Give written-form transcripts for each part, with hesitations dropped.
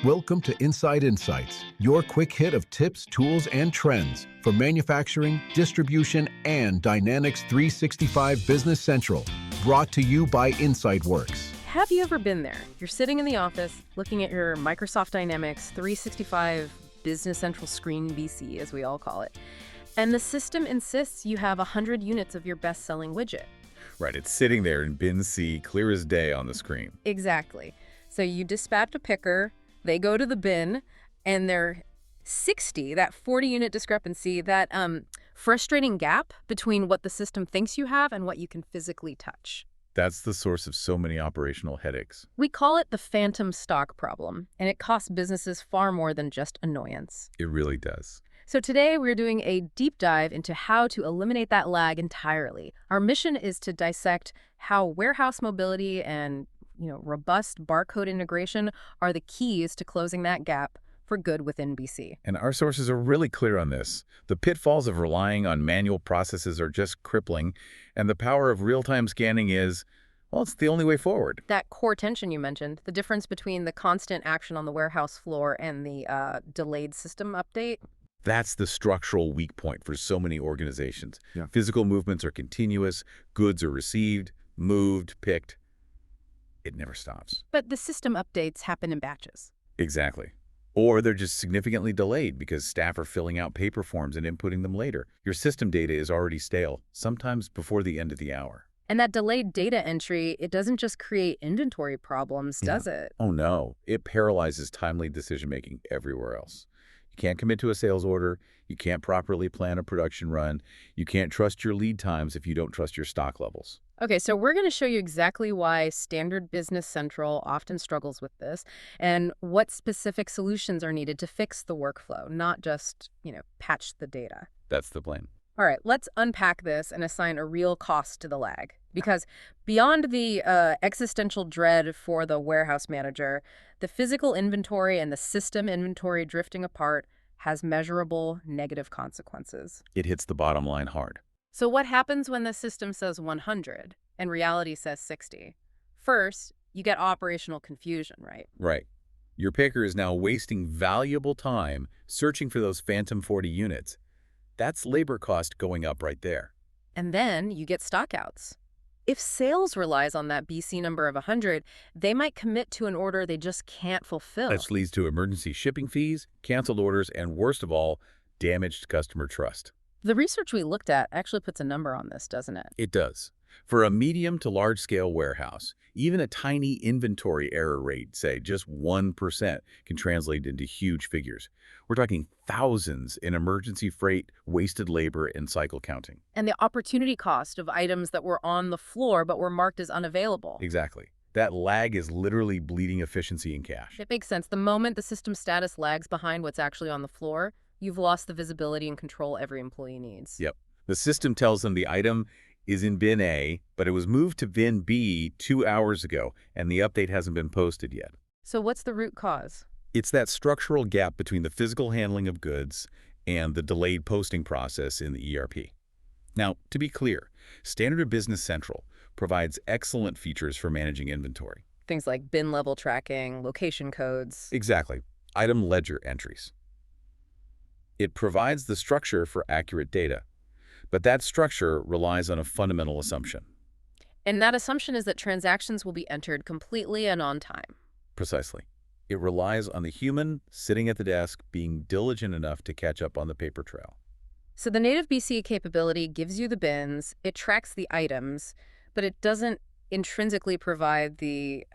Welcome to Inside Insights, your quick hit of tips, tools, and trends for manufacturing, distribution, and Dynamics 365 Business Central, brought to you by InsightWorks. Have you ever been there? You're sitting in the office, looking at your Microsoft Dynamics 365 Business Central screen, BC, as we all call it, and the system insists you have 100 units of your best-selling widget. Right, it's sitting there in bin C, clear as day on the screen. Exactly. So you dispatch a picker, they go to the bin, and they're 60, that 40-unit discrepancy, that frustrating gap between what the system thinks you have and what you can physically touch. That's the source of so many operational headaches. We call it the phantom stock problem, and it costs businesses far more than just annoyance. It really does. So today we're doing a deep dive into how to eliminate that lag entirely. Our mission is to dissect how warehouse mobility and robust barcode integration are the keys to closing that gap for good within BC. And our sources are really clear on this. The pitfalls of relying on manual processes are just crippling, and the power of real-time scanning is, well, it's the only way forward. That core tension you mentioned, the difference between the constant action on the warehouse floor and the delayed system update. That's the structural weak point for so many organizations. Yeah. Physical movements are continuous, goods are received, moved, picked. It never stops. But the system updates happen in batches. Exactly. Or they're just significantly delayed because staff are filling out paper forms and inputting them later. Your system data is already stale, sometimes before the end of the hour. And that delayed data entry, it doesn't just create inventory problems, does it? Oh no, it paralyzes timely decision-making everywhere else. You can't commit to a sales order, you can't properly plan a production run, you can't trust your lead times if you don't trust your stock levels. Okay, so we're going to show you exactly why Standard Business Central often struggles with this and what specific solutions are needed to fix the workflow, not just, patch the data. That's the plan. All right, let's unpack this and assign a real cost to the lag. Because beyond the existential dread for the warehouse manager, the physical inventory and the system inventory drifting apart has measurable negative consequences. It hits the bottom line hard. So what happens when the system says 100 and reality says 60? First, you get operational confusion, right? Right. Your picker is now wasting valuable time searching for those phantom 40 units. That's labor cost going up right there. And then you get stockouts. If sales relies on that BC number of 100, they might commit to an order they just can't fulfill. That leads to emergency shipping fees, canceled orders, and worst of all, damaged customer trust. The research we looked at actually puts a number on this, doesn't it? It does. For a medium to large-scale warehouse, even a tiny inventory error rate, say just 1%, can translate into huge figures. We're talking thousands in emergency freight, wasted labor, and cycle counting. And the opportunity cost of items that were on the floor but were marked as unavailable. Exactly. That lag is literally bleeding efficiency and cash. It makes sense. The moment the system status lags behind what's actually on the floor, you've lost the visibility and control every employee needs. Yep. The system tells them the item is in bin A, but it was moved to bin B 2 hours ago, and the update hasn't been posted yet. So what's the root cause? It's that structural gap between the physical handling of goods and the delayed posting process in the ERP. Now, to be clear, Standard Business Central provides excellent features for managing inventory. Things like bin level tracking, location codes. Exactly. Item ledger entries. It provides the structure for accurate data, but that structure relies on a fundamental assumption. And that assumption is that transactions will be entered completely and on time. Precisely. It relies on the human sitting at the desk being diligent enough to catch up on the paper trail. So the native BC capability gives you the bins, it tracks the items, but it doesn't intrinsically provide the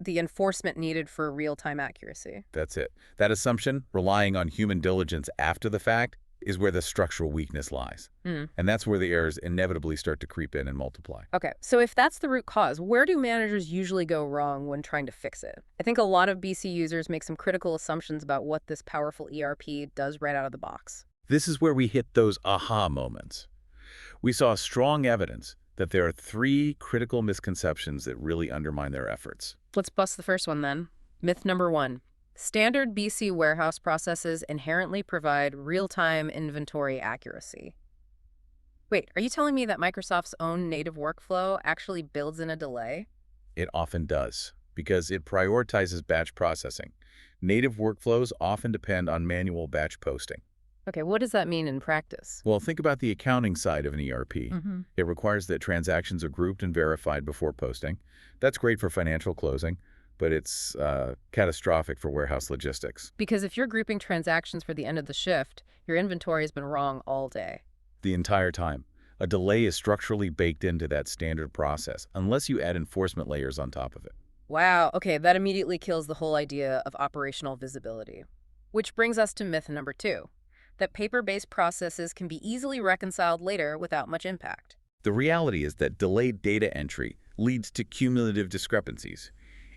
enforcement needed for real-time accuracy. That's it. That assumption, relying on human diligence after the fact, is where the structural weakness lies. And that's where the errors inevitably start to creep in and multiply. Okay, so if that's the root cause, where do managers usually go wrong when trying to fix it? I think a lot of BC users make some critical assumptions about what this powerful ERP does right out of the box. This is where we hit those aha moments. We saw strong evidence that there are 3 critical misconceptions that really undermine their efforts. Let's bust the first one then. Myth number 1. Standard BC warehouse processes inherently provide real-time inventory accuracy. Wait, are you telling me that Microsoft's own native workflow actually builds in a delay? It often does, because it prioritizes batch processing. Native workflows often depend on manual batch posting. Okay, what does that mean in practice? Well, think about the accounting side of an ERP. Mm-hmm. It requires that transactions are grouped and verified before posting. That's great for financial closing, but it's catastrophic for warehouse logistics. Because if you're grouping transactions for the end of the shift, your inventory has been wrong all day. The entire time. A delay is structurally baked into that standard process, unless you add enforcement layers on top of it. Wow, okay, that immediately kills the whole idea of operational visibility. Which brings us to myth number 2, that paper-based processes can be easily reconciled later without much impact. The reality is that delayed data entry leads to cumulative discrepancies.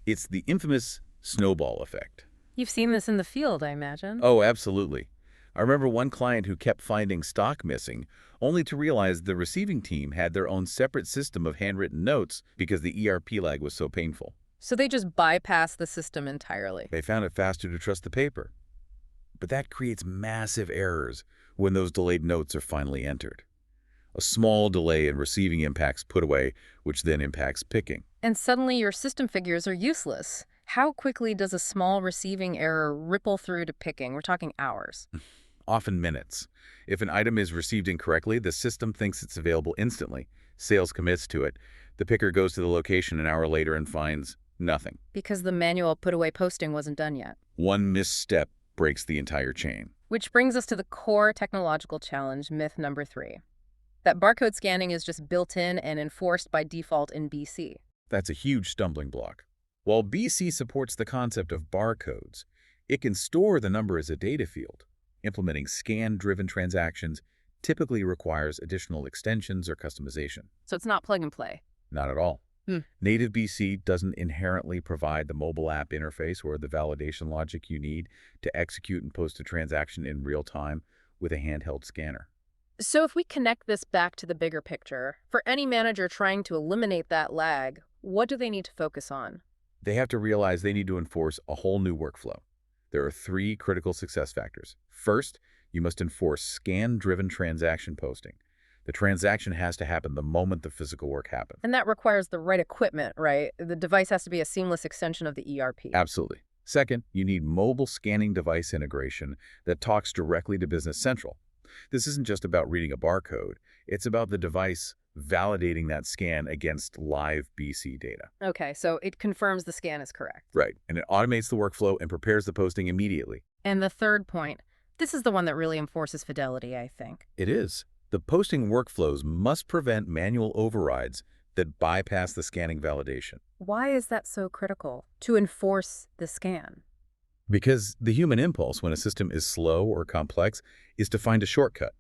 It's the infamous snowball effect. You've seen this in the field, I imagine. Oh, absolutely. I remember one client who kept finding stock missing, only to realize the receiving team had their own separate system of handwritten notes because the ERP lag was so painful. So they just bypass the system entirely. They found it faster to trust the paper. But that creates massive errors when those delayed notes are finally entered. A small delay in receiving impacts put away, which then impacts picking. And suddenly your system figures are useless. How quickly does a small receiving error ripple through to picking? We're talking hours. Often minutes. If an item is received incorrectly, the system thinks it's available instantly. Sales commits to it. The picker goes to the location an hour later and finds nothing. Because the manual put-away posting wasn't done yet. One misstep breaks the entire chain. Which brings us to the core technological challenge, myth number 3. That barcode scanning is just built in and enforced by default in BC. That's a huge stumbling block. While BC supports the concept of barcodes, it can store the number as a data field. Implementing scan-driven transactions typically requires additional extensions or customization. So it's not plug and play. Not at all. Native BC doesn't inherently provide the mobile app interface or the validation logic you need to execute and post a transaction in real time with a handheld scanner. So if we connect this back to the bigger picture, for any manager trying to eliminate that lag, what do they need to focus on? They have to realize they need to enforce a whole new workflow. There are 3 critical success factors. First, you must enforce scan-driven transaction posting. The transaction has to happen the moment the physical work happens. And that requires the right equipment, right? The device has to be a seamless extension of the ERP. Absolutely. Second, you need mobile scanning device integration that talks directly to Business Central. This isn't just about reading a barcode. It's about the device validating that scan against live BC data. Okay, so it confirms the scan is correct. Right, and it automates the workflow and prepares the posting immediately. And the third point, this is the one that really enforces fidelity, I think. It is. The posting workflows must prevent manual overrides that bypass the scanning validation. Why is that so critical, to enforce the scan? Because the human impulse when a system is slow or complex is to find a shortcut.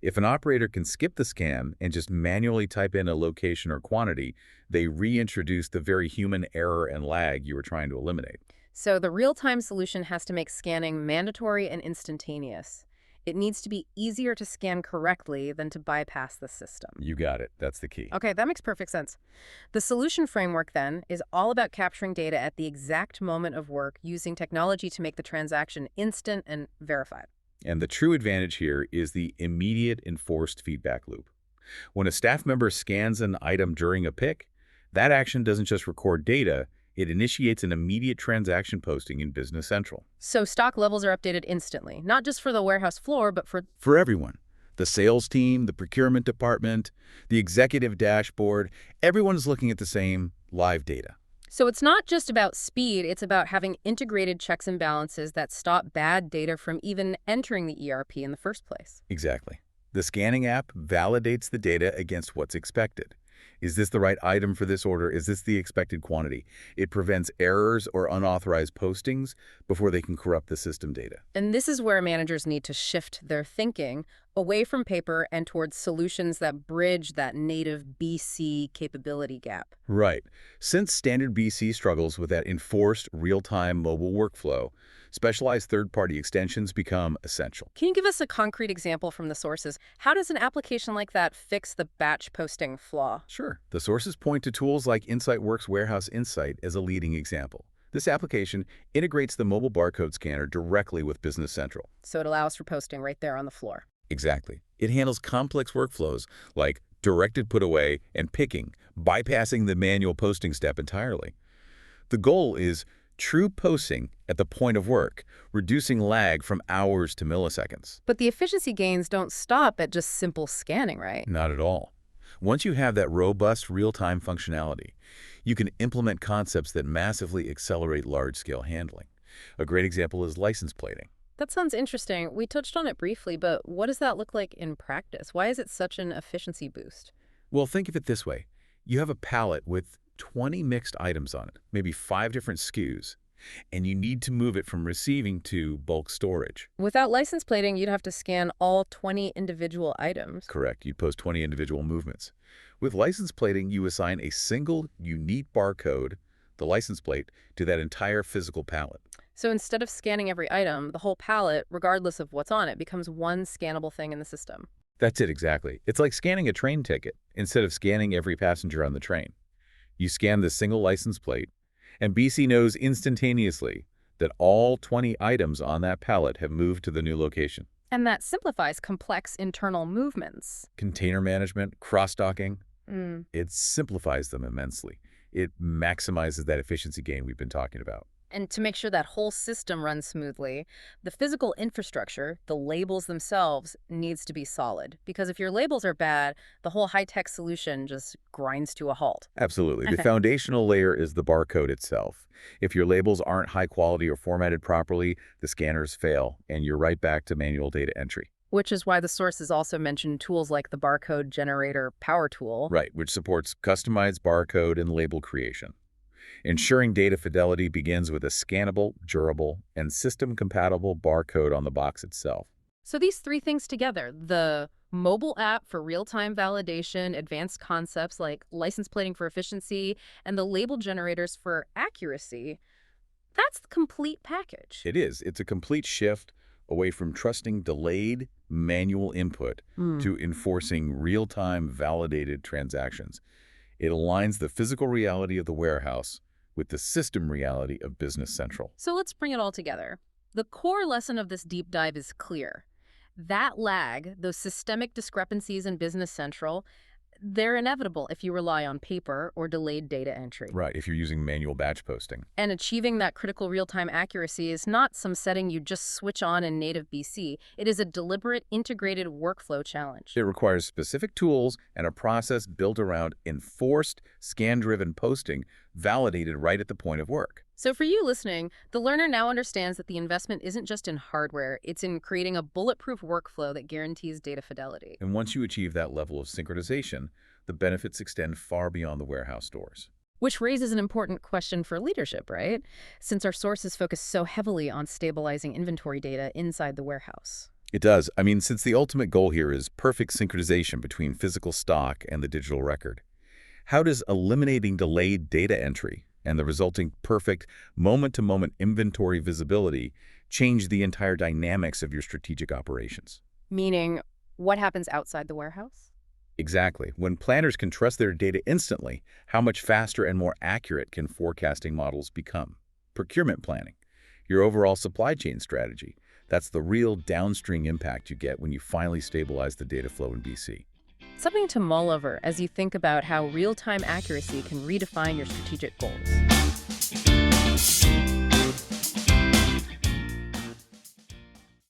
If an operator can skip the scan and just manually type in a location or quantity, they reintroduce the very human error and lag you were trying to eliminate. So the real-time solution has to make scanning mandatory and instantaneous. It needs to be easier to scan correctly than to bypass the system. You got it. That's the key. Okay, that makes perfect sense. The solution framework, then, is all about capturing data at the exact moment of work using technology to make the transaction instant and verified. And the true advantage here is the immediate enforced feedback loop. When a staff member scans an item during a pick, that action doesn't just record data, it initiates an immediate transaction posting in Business Central. So stock levels are updated instantly, not just for the warehouse floor, but for everyone. The sales team, the procurement department, the executive dashboard, everyone is looking at the same live data. So it's not just about speed, it's about having integrated checks and balances that stop bad data from even entering the ERP in the first place. Exactly. The scanning app validates the data against what's expected. Is this the right item for this order? Is this the expected quantity? It prevents errors or unauthorized postings before they can corrupt the system data. And this is where managers need to shift their thinking away from paper and towards solutions that bridge that native BC capability gap. Right. Since standard BC struggles with that enforced real-time mobile workflow, specialized third-party extensions become essential. Can you give us a concrete example from the sources? How does an application like that fix the batch posting flaw? Sure. The sources point to tools like InsightWorks Warehouse Insight as a leading example. This application integrates the mobile barcode scanner directly with Business Central. So it allows for posting right there on the floor. Exactly. It handles complex workflows like directed put away and picking, bypassing the manual posting step entirely. The goal is True posting at the point of work, reducing lag from hours to milliseconds. But the efficiency gains don't stop at just simple scanning, right? Not at all. Once you have that robust real-time functionality, you can implement concepts that massively accelerate large-scale handling. A great example is license plating. That sounds interesting. We touched on it briefly, but what does that look like in practice? Why is it such an efficiency boost? Well, think of it this way. You have a pallet with 20 mixed items on it, maybe 5 different SKUs, and you need to move it from receiving to bulk storage. Without license plating, you'd have to scan all 20 individual items. Correct. You'd post 20 individual movements. With license plating, you assign a single, unique barcode, the license plate, to that entire physical pallet. So instead of scanning every item, the whole pallet, regardless of what's on it, becomes one scannable thing in the system. That's it exactly. It's like scanning a train ticket instead of scanning every passenger on the train. You scan the single license plate, and BC knows instantaneously that all 20 items on that pallet have moved to the new location. And that simplifies complex internal movements. Container management, cross-docking, it simplifies them immensely. It maximizes that efficiency gain we've been talking about. And to make sure that whole system runs smoothly, the physical infrastructure, the labels themselves, needs to be solid. Because if your labels are bad, the whole high-tech solution just grinds to a halt. Absolutely. The foundational layer is the barcode itself. If your labels aren't high quality or formatted properly, the scanners fail, and you're right back to manual data entry. Which is why the sources also mention tools like the barcode generator power tool. Right, which supports customized barcode and label creation. Ensuring data fidelity begins with a scannable, durable, and system-compatible barcode on the box itself. So these three things together, the mobile app for real-time validation, advanced concepts like license plating for efficiency, and the label generators for accuracy, that's the complete package. It is. It's a complete shift away from trusting delayed manual input to enforcing real-time validated transactions. It aligns the physical reality of the warehouse with the system reality of Business Central. So let's bring it all together. The core lesson of this deep dive is clear. That lag, those systemic discrepancies in Business Central, they're inevitable if you rely on paper or delayed data entry. Right, if you're using manual batch posting. And achieving that critical real-time accuracy is not some setting you just switch on in native BC. It is a deliberate, integrated workflow challenge. It requires specific tools and a process built around enforced, scan-driven posting validated right at the point of work. So for you listening, the learner now understands that the investment isn't just in hardware, it's in creating a bulletproof workflow that guarantees data fidelity. And once you achieve that level of synchronization, the benefits extend far beyond the warehouse doors. Which raises an important question for leadership, right? Since our sources focus so heavily on stabilizing inventory data inside the warehouse. It does. I mean, since the ultimate goal here is perfect synchronization between physical stock and the digital record, how does eliminating delayed data entry and the resulting perfect moment-to-moment inventory visibility change the entire dynamics of your strategic operations? Meaning, what happens outside the warehouse? Exactly. When planners can trust their data instantly, how much faster and more accurate can forecasting models become? Procurement planning, your overall supply chain strategy. That's the real downstream impact you get when you finally stabilize the data flow in BC. Something to mull over as you think about how real-time accuracy can redefine your strategic goals.